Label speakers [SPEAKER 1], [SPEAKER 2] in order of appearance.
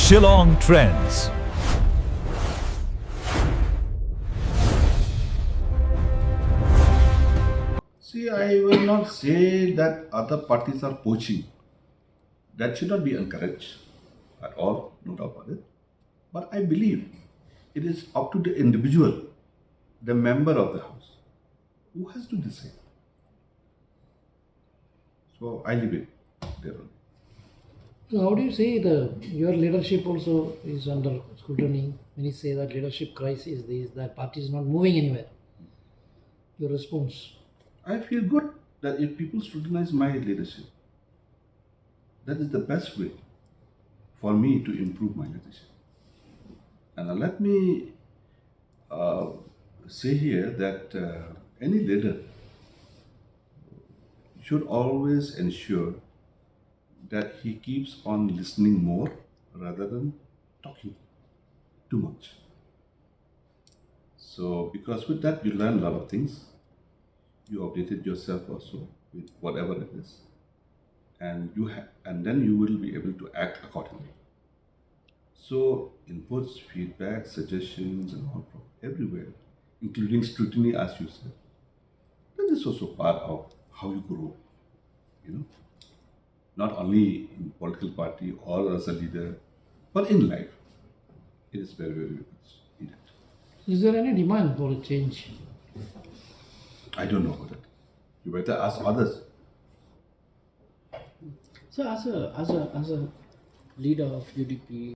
[SPEAKER 1] Shillong Trends.
[SPEAKER 2] See, I will not say that other parties are poaching. That should not be encouraged at all, no doubt about it. But I believe it is up to the individual, the member of the house, who has to decide. So I leave it there.
[SPEAKER 3] So how do you say your leadership also is under scrutiny? When you say that leadership crisis, that party is not moving anywhere. Your response?
[SPEAKER 2] I feel good that if people scrutinize my leadership, that is the best way for me to improve my leadership. And let me say here that any leader should always ensure that he keeps on listening more rather than talking too much. So, because with that you learn a lot of things, you updated yourself also with whatever it is, and and then you will be able to act accordingly. So, inputs, feedback, suggestions, and all from everywhere, including scrutiny, as you said, that is also part of how you grow. You know, not only in political party or as a leader, but in life, it is very, very much needed.
[SPEAKER 3] Is there any demand for a change?
[SPEAKER 2] I don't know about it. You better ask others.
[SPEAKER 3] So as a leader of UDP,